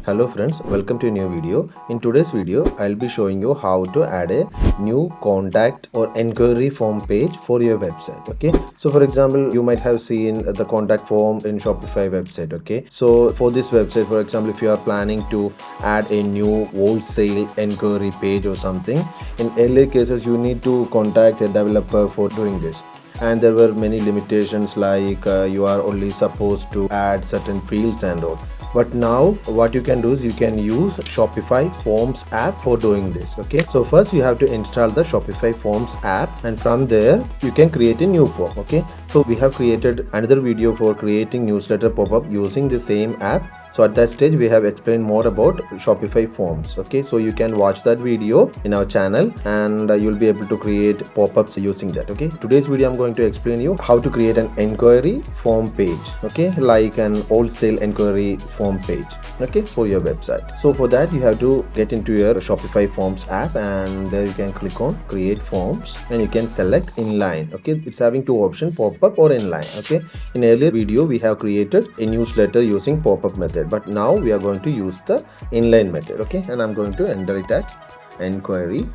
Hello friends, welcome to a new video. In today's video, I'll be showing you how to add a new contact or inquiry form page for your website. Okay, so for example, you might have seen the contact form in Shopify website. Okay, so for this website, for example, if you are planning to add a new wholesale inquiry page or something, in early cases, you need to contact a developer for doing this. And there were many limitations like you are only supposed to add certain fields and all. But now what you can do is you can use Shopify Forms app for doing this. Okay, so first you have to install the Shopify Forms app, and from there you can create a new form. Okay, so we have created another video for creating newsletter pop-up using the same app. So at that stage we have explained more about Shopify Forms. Okay, so you can watch that video in our channel, and you'll be able to create pop-ups using that. Okay, today's video I'm going to explain you how to create an inquiry form page. Okay, like an wholesale inquiry form page. Okay, for your website. So for that you have to get into your Shopify Forms app, and there you can click on create forms, and you can select inline. Okay, it's having two options, pop-up or inline. Okay, in earlier video we have created a newsletter using pop-up method, but now we are going to use the inline method. Okay, and I'm going to enter it as inquiry.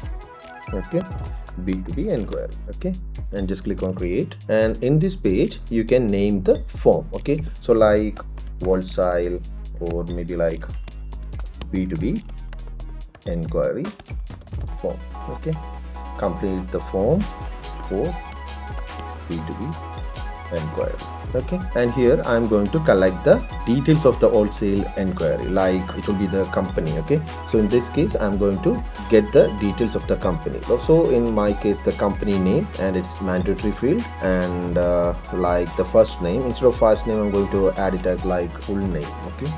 Okay, B2B inquiry. Okay, and just click on create, and in this page you can name the form. Okay, so like wholesale, or maybe like B2B inquiry form. Okay, complete the form for B2B inquiry. Okay, and here I'm going to collect the details of the wholesale inquiry, like it will be the company. Okay, so in this case I'm going to get the details of the company. So in my case the company name, and it's mandatory field, and like the first name, instead of first name I'm going to add it as like full name. Okay,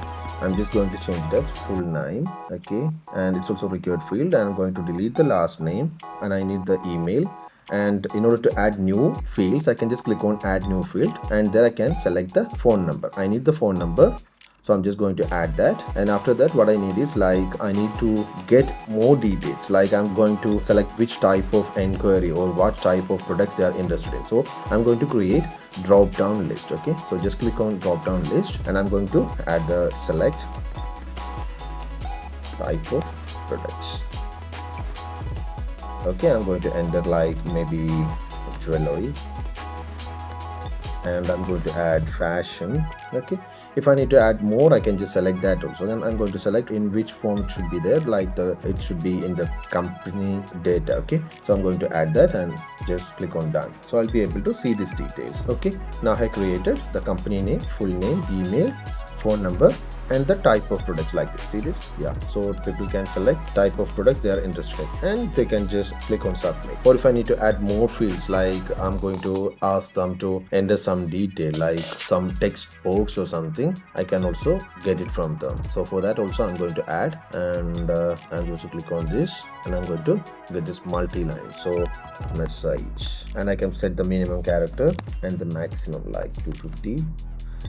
I'm just going to change that full name. Okay, and it's also required field, and I'm going to delete the last name, and I need the email. And in order to add new fields, I can just click on add new field, and there I can select the phone number. I need the phone number, so I'm just going to add that. And after that what I need is like I need to get more details, like I'm going to select which type of inquiry or what type of products they are interested in. So I'm going to create drop down list. Okay, so just click on drop down list, and I'm going to add the select type of products. Okay, I'm going to enter like maybe jewelry, and I'm going to add fashion. Okay, if I need to add more I can just select that also, and I'm going to select in which form it should be there, like it should be in the company data. Okay, so I'm going to add that and just click on done, so I'll be able to see these details. Okay, now I created the company name, full name, email, phone number, and the type of products like this. See this? Yeah, so people can select type of products they are interested in, and they can just click on submit. Or if I need to add more fields, like I'm going to ask them to enter some detail, like some text box or something, I can also get it from them. So for that also I'm going to add, and I'm going to click on this, and I'm going to get this multi-line, so message, and I can set the minimum character and the maximum like 250,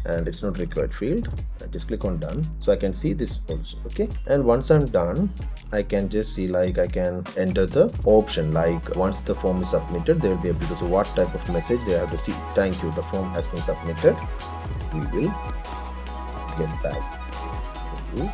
and it's not required field. I just click on done, so I can see this also. Okay, and once I'm done I can just see, like I can enter the option, like once the form is submitted they will be able to see what type of message they have to see. Thank you, the form has been submitted, we will get back to you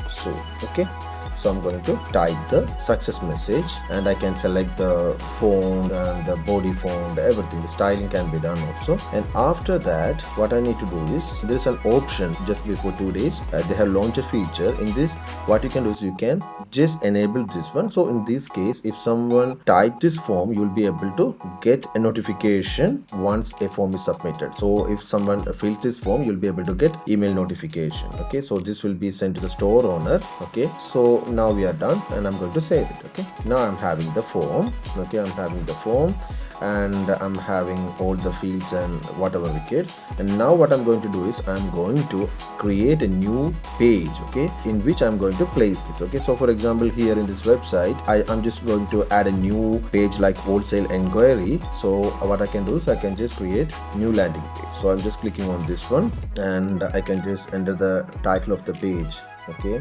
soon. Okay, so I'm going to type the success message, and I can select the font and the body font, everything. The styling can be done also. And after that what I need to do is, there is an option just before 2 days they have launched a feature. In this what you can do is you can just enable this one. So in this case if someone type this form, you will be able to get a notification once a form is submitted. So if someone fills this form, you'll be able to get email notification. Okay, so this will be sent to the store owner. Okay, so now we are done, and I'm going to save it. Okay, now I'm having the form. Okay, I'm having the form, and I'm having all the fields and whatever we get. And now what I'm going to do is I'm going to create a new page. Okay, in which I'm going to place this. Okay, so for example here in this website I'm just going to add a new page like wholesale inquiry. So what I can do is I can just create new landing page. So I'm just clicking on this one, and I can just enter the title of the page. Okay,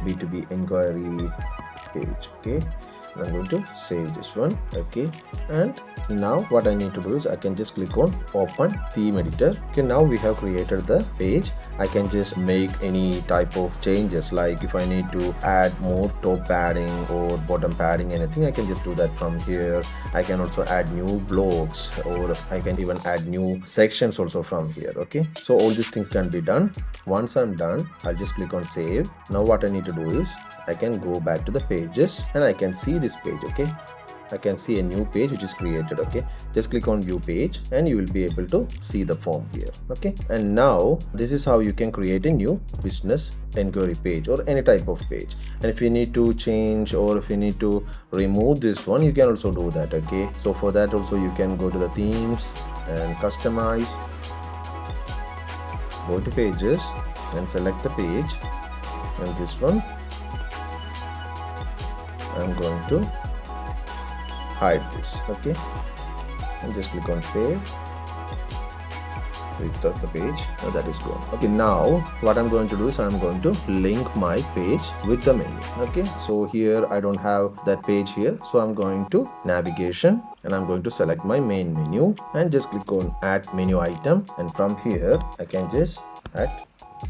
B2B inquiry page. Okay, I'm going to save this one. Okay, and now what I need to do is I can just click on open theme editor. Okay, now we have created the page. I can just make any type of changes, like if I need to add more top padding or bottom padding, anything, I can just do that from here. I can also add new blogs, or I can even add new sections also from here. Okay, so all these things can be done. Once I'm done, I'll just click on save. Now what I need to do is I can go back to the pages and I can see this page. Okay, I can see a new page which is created. Okay, just click on view page and you will be able to see the form here. Okay, and now this is how you can create a new business inquiry page or any type of page. And if you need to change or if you need to remove this one, you can also do that. Okay, so for that also you can go to the themes and customize, go to pages and select the page, and this one I'm going to hide this. Okay, and just click on save, restart the page. Now that is gone. Okay, now what I'm going to do is I'm going to link my page with the menu. Okay, so here I don't have that page here, so I'm going to navigation and I'm going to select my main menu and just click on add menu item, and from here I can just add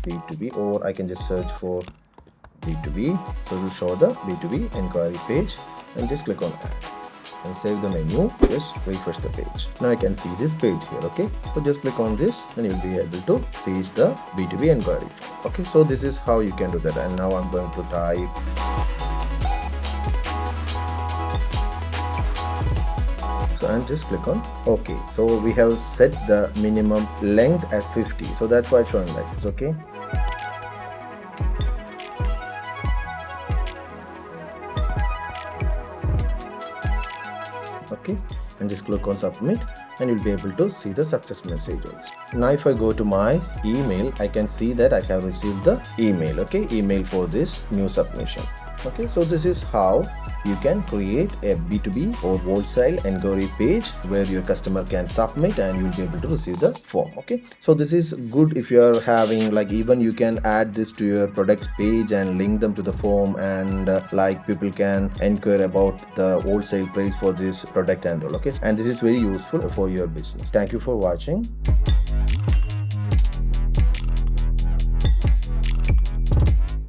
B2B, or I can just search for B2B, so it will show the B2B inquiry page, and just click on add and save the menu. Just refresh the page. Now I can see this page here. Okay, so just click on this and you'll be able to see the B2B inquiry. Okay, so this is how you can do that. And now I'm going to type and just click on OK. So we have set the minimum length as 50, so that's why it's showing like this. Okay, okay, and just click on submit and you'll be able to see the success message also. Now if I go to my email, I can see that I have received the email. Okay, email for this new submission. Okay, so this is how you can create a B2B or wholesale inquiry page where your customer can submit and you'll be able to receive the form. Okay, so this is good if you are having, like, even you can add this to your products page and link them to the form, and like people can inquire about the wholesale price for this product and all. Okay, and this is very useful for your business. Thank you for watching.